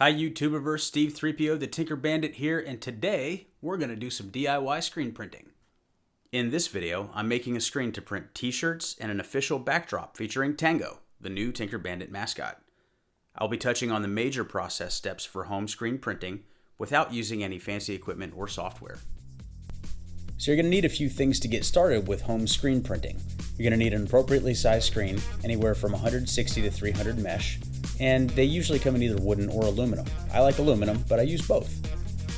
Hi YouTuberverse, Steve 3PO, the Tinker Bandit here, and today we're going to do some DIY screen printing. In this video, I'm making a screen to print t-shirts and an official backdrop featuring Tango, the new Tinker Bandit mascot. I'll be touching on the major process steps for home screen printing without using any fancy equipment or software. So you're going to need a few things to get started with home screen printing. You're going to need an appropriately sized screen, anywhere from 160 to 300 mesh, and they usually come in either wooden or aluminum. I like aluminum, but I use both.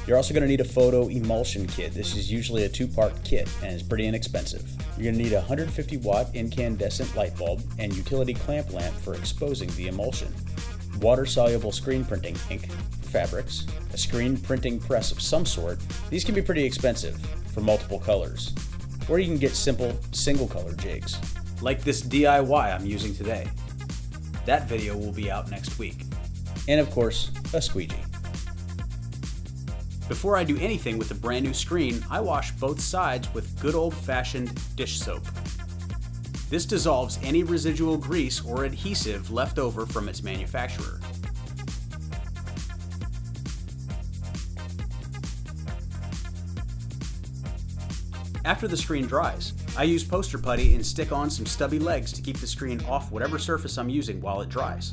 You're also going to need a photo emulsion kit. This is usually a two-part kit and is pretty inexpensive. You're going to need a 150 watt incandescent light bulb and utility clamp lamp for exposing the emulsion. Water-soluble screen printing ink for fabrics, a screen printing press of some sort. These can be pretty expensive for multiple colors, or you can get simple single-color jigs, like this DIY I'm using today. That video will be out next week. And of course, a squeegee. Before I do anything with a brand new screen, I wash both sides with good old-fashioned dish soap. This dissolves any residual grease or adhesive left over from its manufacturer. After the screen dries, I use poster putty and stick on some stubby legs to keep the screen off whatever surface I'm using while it dries.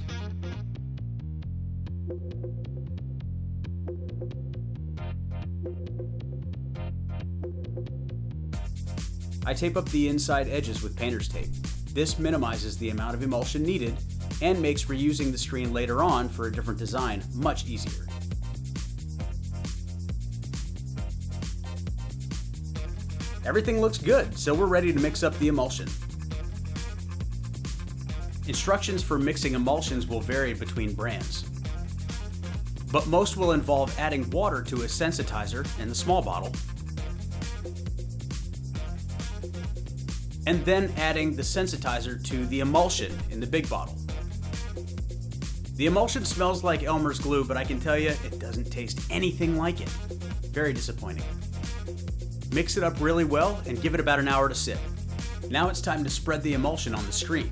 I tape up the inside edges with painter's tape. This minimizes the amount of emulsion needed and makes reusing the screen later on for a different design much easier. Everything looks good, so we're ready to mix up the emulsion. Instructions for mixing emulsions will vary between brands, but most will involve adding water to a sensitizer in the small bottle, and then adding the sensitizer to the emulsion in the big bottle. The emulsion smells like Elmer's glue, but I can tell you it doesn't taste anything like it. Very disappointing. Mix it up really well and give it about an hour to sit. Now it's time to spread the emulsion on the screen.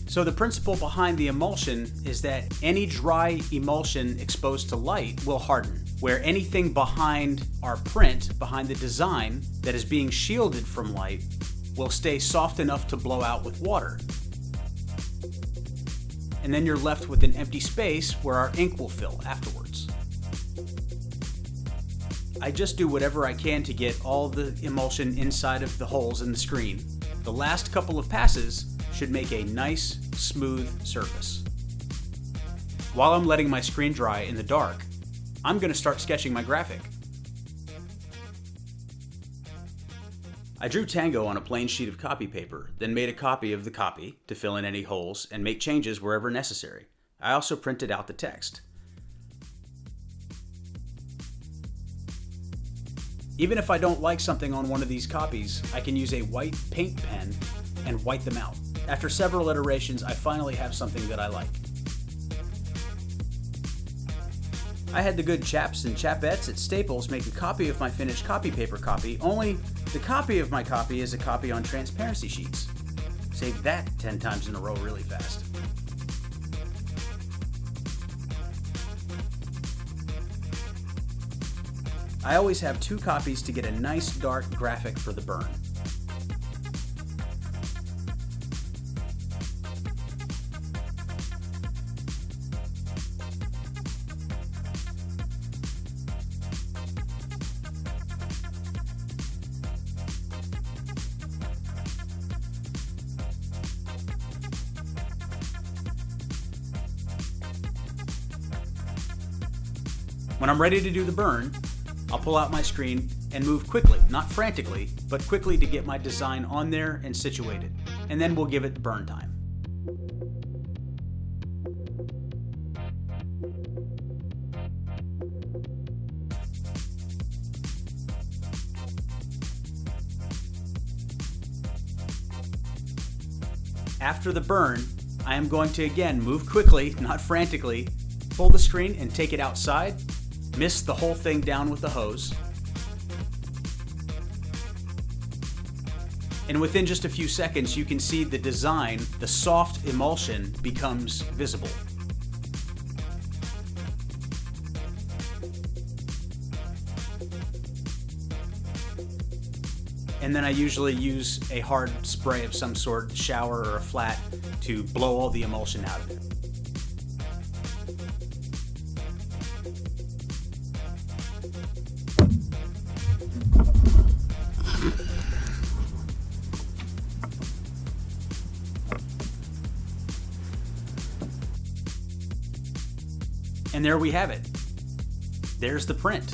So the principle behind the emulsion is that any dry emulsion exposed to light will harden, where anything behind our print, behind the design that is being shielded from light, will stay soft enough to blow out with water. And then you're left with an empty space where our ink will fill afterwards. I just do whatever I can to get all the emulsion inside of the holes in the screen. The last couple of passes should make a nice, smooth surface. While I'm letting my screen dry in the dark, I'm going to start sketching my graphic. I drew Tango on a plain sheet of copy paper, then made a copy of the copy to fill in any holes and make changes wherever necessary. I also printed out the text. Even if I don't like something on one of these copies, I can use a white paint pen and white them out. After several iterations, I finally have something that I like. I had the good chaps and chapettes at Staples make a copy of my finished copy paper copy, only the copy of my copy is a copy on transparency sheets. Save that 10 times in a row really fast. I always have two copies to get a nice dark graphic for the burn. When I'm ready to do the burn, I'll pull out my screen and move quickly, not frantically, but quickly to get my design on there and situated. And then we'll give it the burn time. After the burn, I am going to again move quickly, not frantically, pull the screen and take it outside, mist the whole thing down with the hose, and within just a few seconds you can see the design, the soft emulsion, becomes visible. And then I usually use a hard spray of some sort, shower or a flat, to blow all the emulsion out of it. And there we have it. There's the print.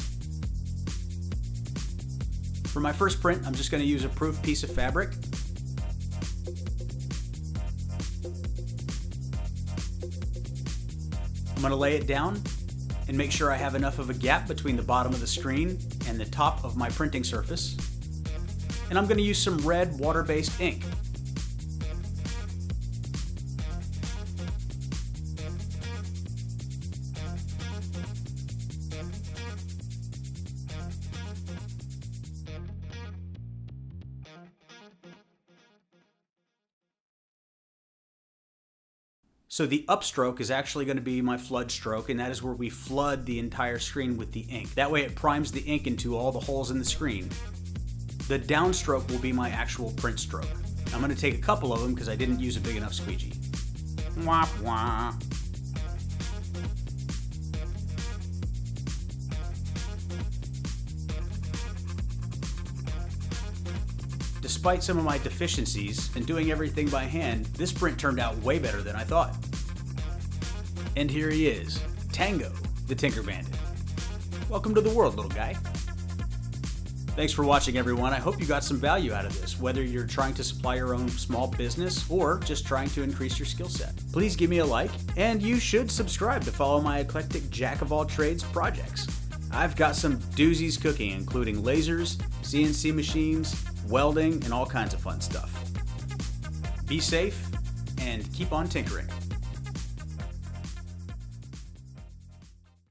For my first print, I'm just going to use a proof piece of fabric. I'm going to lay it down and make sure I have enough of a gap between the bottom of the screen and the top of my printing surface. And I'm going to use some red water-based ink. So the upstroke is actually going to be my flood stroke, and that is where we flood the entire screen with the ink. That way it primes the ink into all the holes in the screen. The downstroke will be my actual print stroke. I'm going to take a couple of them because I didn't use a big enough squeegee. Wah, wah. Despite some of my deficiencies and doing everything by hand, this print turned out way better than I thought. And here he is, Tango, the Tinker Bandit. Welcome to the world, little guy. Thanks for watching, everyone. I hope you got some value out of this, whether you're trying to supply your own small business or just trying to increase your skill set. Please give me a like, and you should subscribe to follow my eclectic jack-of-all-trades projects. I've got some doozies cooking, including lasers, CNC machines, welding, and all kinds of fun stuff. Be safe, and keep on tinkering.